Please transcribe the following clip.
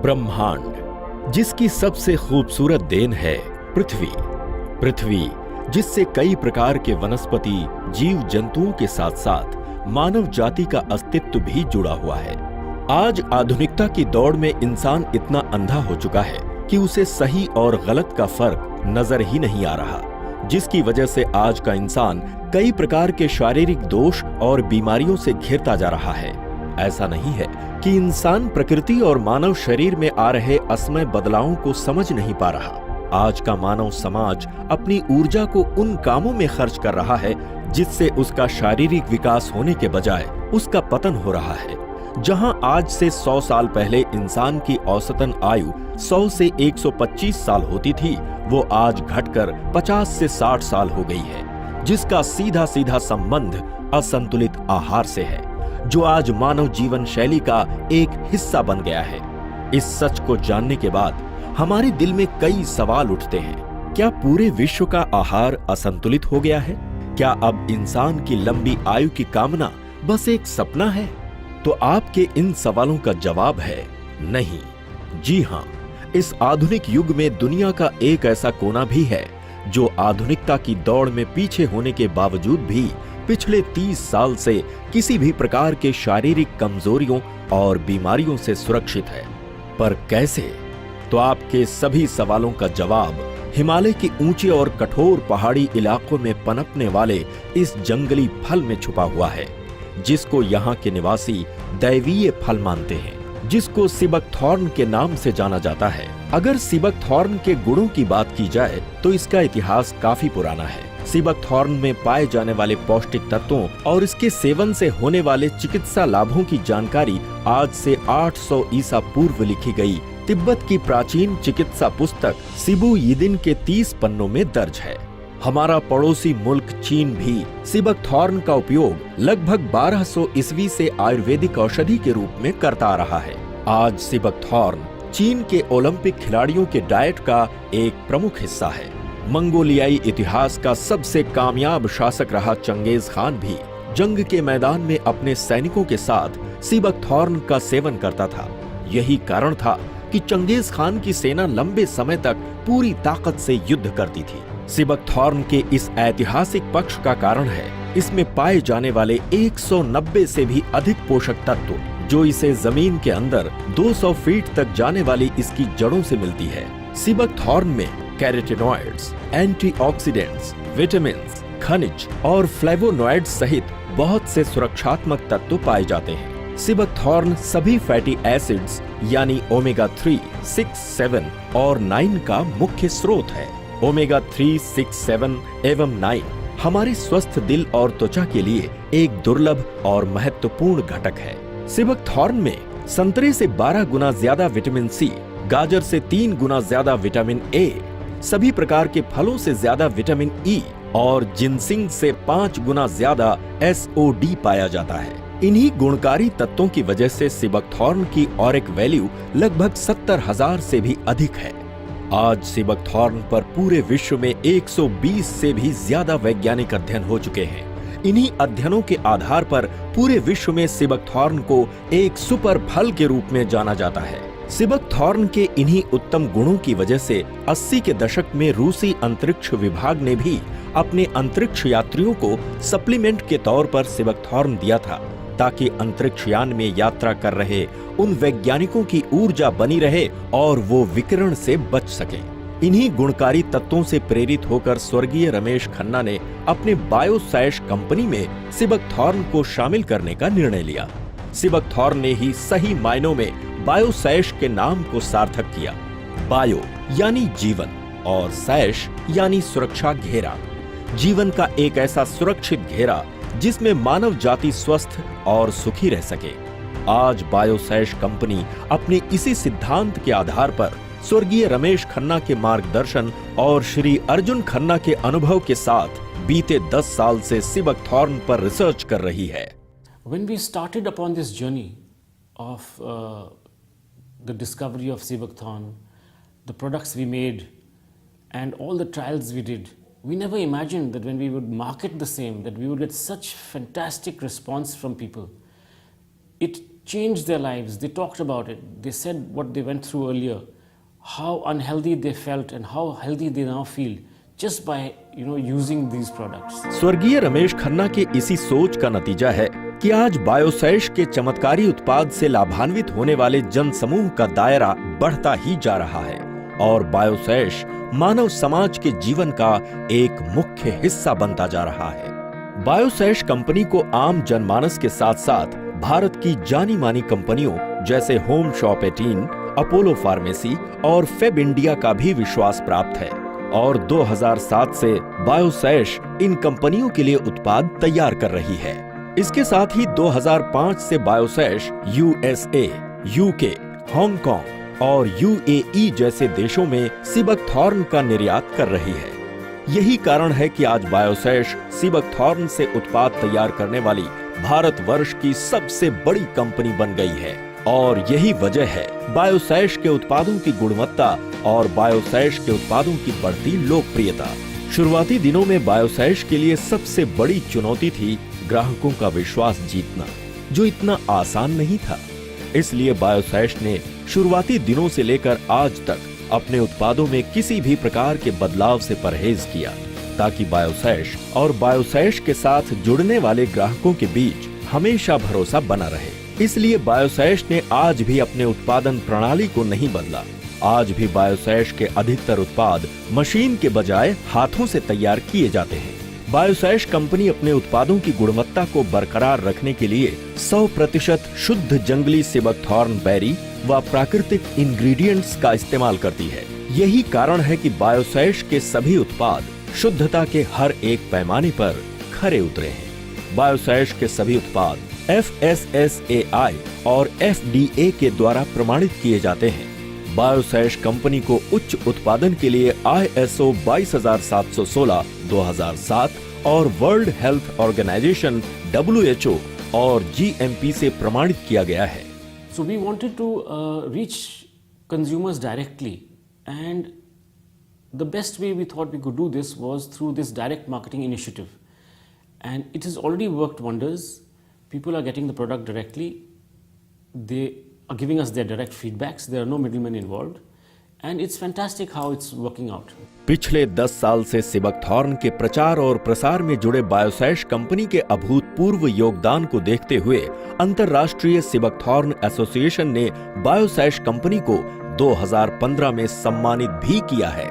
ब्रह्मांड, जिसकी सबसे खूबसूरत देन है पृथ्वी। पृथ्वी जिससे कई प्रकार के वनस्पति, जीव जंतुओं के साथ साथ मानव जाति का अस्तित्व भी जुड़ा हुआ है। आज आधुनिकता की दौड़ में इंसान इतना अंधा हो चुका है कि उसे सही और गलत का फर्क नजर ही नहीं आ रहा, जिसकी वजह से आज का इंसान कई प्रकार के शारीरिक दोष और बीमारियों से घिरता जा रहा है। ऐसा नहीं है कि इंसान प्रकृति और मानव शरीर में आ रहे असमय बदलावों को समझ नहीं पा रहा। आज का मानव समाज अपनी ऊर्जा को उन कामों में खर्च कर रहा है जिससे उसका शारीरिक विकास होने के बजाय उसका पतन हो रहा है। जहां आज से 100 साल पहले इंसान की औसतन आयु 100 से 125 साल होती थी, वो आज घटकर 50 से 60 साल हो गई है, जिसका सीधा सीधा संबंध असंतुलित आहार से है, जो आज मानव जीवन शैली का एक हिस्सा बन गया है। इस सच को जानने के बाद हमारे दिल में कई सवाल उठते हैं। क्या पूरे विश्व का आहार असंतुलित हो गया है? क्या अब इंसान की लंबी आयु की कामना बस एक सपना है? तो आपके इन सवालों का जवाब है नहीं। जी हां, इस आधुनिक युग में दुनिया का एक ऐसा कोना भी है जो आधुनिकता की दौड़ में पीछे होने के बावजूद भी पिछले 30 साल से किसी भी प्रकार के शारीरिक कमजोरियों और बीमारियों से सुरक्षित है। पर कैसे? तो आपके सभी सवालों का जवाब हिमालय के ऊंचे और कठोर पहाड़ी इलाकों में पनपने वाले इस जंगली फल में छुपा हुआ है, जिसको यहाँ के निवासी दैवीय फल मानते हैं, जिसको सिबकथॉर्न के नाम से जाना जाता है। अगर सिबकथॉर्न के गुणों की बात की जाए तो इसका इतिहास काफी पुराना है। सिबकथॉर्न में पाए जाने वाले पौष्टिक तत्वों और इसके सेवन से होने वाले चिकित्सा लाभों की जानकारी आज से 800 ईसा पूर्व लिखी गई तिब्बत की प्राचीन चिकित्सा पुस्तक सिबु यिदिन के 30 पन्नों में दर्ज है। हमारा पड़ोसी मुल्क चीन भी सिबकथॉर्न का उपयोग लगभग 1200 ईस्वी से आयुर्वेदिक औषधि के रूप में करता आ रहा है। आज सिबकथॉर्न चीन के ओलंपिक खिलाड़ियों के डाइट का एक प्रमुख हिस्सा है। मंगोलियाई इतिहास का सबसे कामयाब शासक रहा चंगेज खान भी जंग के मैदान में अपने सैनिकों के साथ सिबकथॉर्न का सेवन करता था। यही कारण था कि चंगेज खान की सेना लंबे समय तक पूरी ताकत से युद्ध करती थी। सिबकथॉर्न के इस ऐतिहासिक पक्ष का कारण है इसमें पाए जाने वाले 190 से भी अधिक पोषक तत्व, जो इसे जमीन के अंदर 200 फीट तक जाने वाली इसकी जड़ों से मिलती है। सिबकथॉर्न में कैरोटीनॉइड्स, एंटीऑक्सीडेंट्स, विटामिन्स, खनिज और फ्लेवोनॉइड्स सहित बहुत से सुरक्षात्मक तत्व पाए जाते हैं। सिबकथॉर्न सभी फैटी एसिड्स यानी ओमेगा 3, 6, 7 और 9 का मुख्य स्रोत है। ओमेगा 3, 6, 7 एवं 9 हमारे स्वस्थ दिल और त्वचा के लिए एक दुर्लभ और महत्वपूर्ण घटक है। सिबकथॉर्न में संतरे से 12 गुना ज्यादा विटामिन सी, गाजर से 3 गुना ज्यादा विटामिन ए, सभी प्रकार के फलों से ज्यादा विटामिन ई और जिनसिंग से 5 गुना ज्यादा SOD पाया जाता है। इन्हीं गुणकारी तत्वों की वजह से सिबकथॉर्न की ऑरिक वैल्यू लगभग 70,000 से भी अधिक है। आज सिबकथॉर्न पर पूरे विश्व में 120 से भी ज्यादा वैज्ञानिक अध्ययन हो चुके हैं। इन्हीं अध्ययनों के आधार पर पूरे विश्व में सिबकथॉर्न को एक सुपर फल के रूप में जाना जाता है। सिबकथॉर्न के इन्हीं उत्तम गुणों की वजह से 80 के दशक में रूसी अंतरिक्ष विभाग ने भी अपने अंतरिक्ष यात्रियों को सप्लीमेंट के तौर पर सिबकथॉर्न दिया था, ताकि अंतरिक्ष यान में यात्रा कर रहे उन वैज्ञानिकों की ऊर्जा बनी रहे और वो विकिरण से बच सकें। इन्हीं गुणकारी तत्वों से प्रेरित होकर स्वर्गीय रमेश खन्ना ने अपने बायोसैश कंपनी में सिबकथॉर्न को शामिल करने का निर्णय लिया। सिबकथॉर्न ने ही सही मायनों में बायोसैश के नाम को सार्थक किया। बायो यानी जीवन और सैश यानी सुरक्षा घेरा। जीवन का एक ऐसा सुरक्षित घेरा जिसमें मानव जाति स्वस्थ और सुखी रह सके। आज बायोसैश कंपनी अपने इसी सिद्धांत के आधार पर स्वर्गीय रमेश खन्ना के मार्गदर्शन और श्री अर्जुन खन्ना के अनुभव के साथ बीते 10 साल से सिबकथॉर्न पर रिसर्च कर रही है। When we started upon this journey of the discovery of Sibakthorn, the products we made and all the trials we did, we never imagined that when we would market the same, that we would get such fantastic response from people. It changed their lives. They talked about it. They said what they went through earlier, how unhealthy they felt and how healthy they now feel just by using these products. स्वर्गीय रमेश खन्ना के इसी सोच का नतीजा है कि आज बायोसैश के चमत्कारी उत्पाद से लाभान्वित होने वाले जन समूह का दायरा बढ़ता ही जा रहा है और बायोसैश मानव समाज के जीवन का एक मुख्य हिस्सा बनता जा रहा है। बायोसैश कंपनी को आम जनमानस के साथ साथ भारत की जानी मानी कंपनियों जैसे होम शॉप 18, अपोलो फार्मेसी और फेब इंडिया का भी विश्वास प्राप्त है और 2007 से बायोसैश इन कंपनियों के लिए उत्पाद तैयार कर रही है। इसके साथ ही 2005 से बायोसैश यूएसए, यूके, हांगकांग और यूएई जैसे देशों में सिबकथॉर्न का निर्यात कर रही है। यही कारण है कि आज बायोसैश सिबकथॉर्न से उत्पाद तैयार करने वाली भारतवर्ष की सबसे बड़ी कंपनी बन गई है और यही वजह है बायोसैश के उत्पादों की गुणवत्ता और बायोसैश के उत्पादों की बढ़ती लोकप्रियता। शुरुआती दिनों में बायोसैश के लिए सबसे बड़ी चुनौती थी ग्राहकों का विश्वास जीतना, जो इतना आसान नहीं था। इसलिए बायोसैश ने शुरुआती दिनों से लेकर आज तक अपने उत्पादों में किसी भी प्रकार के बदलाव से परहेज किया ताकि बायोसैश और बायोसैश के साथ जुड़ने वाले ग्राहकों के बीच हमेशा भरोसा बना रहे। इसलिए बायोसैश ने आज भी अपने उत्पादन प्रणाली को नहीं बदला। आज भी बायोसैश के अधिकतर उत्पाद मशीन के बजाय हाथों से तैयार किए जाते हैं। बायोसैश कंपनी अपने उत्पादों की गुणवत्ता को बरकरार रखने के लिए 100% शुद्ध जंगली सिबकथॉर्न बेरी व प्राकृतिक इंग्रेडिएंट्स का इस्तेमाल करती है। यही कारण है कि बायोसैश के सभी उत्पाद शुद्धता के हर एक पैमाने पर खरे उतरे हैं। बायोसैश के सभी उत्पाद FSSAI और FDA के द्वारा प्रमाणित किए जाते हैं। बायोसैश कंपनी को उच्च उत्पादन के लिए ISO 22716 2007 और वर्ल्ड हेल्थ ऑर्गेनाइजेशन WHO और GMP से प्रमाणित किया गया है। So we wanted to reach consumers directly, and the best way we thought we could do this was through this direct marketing initiative, and it has already worked wonders. People are getting the product directly. They are giving us their direct feedbacks. There are no middlemen involved, and it's fantastic how it's working out. पिछले 10 साल से सिबकथॉर्न के प्रचार और प्रसार में जुड़े बायोसैश company के अभूतपूर्व योगदान को देखते हुए अंतर्राष्ट्रीय सिबकथॉर्न एसोसिएशन ने बायोसैश कंपनी को 2015 में सम्मानित भी किया है।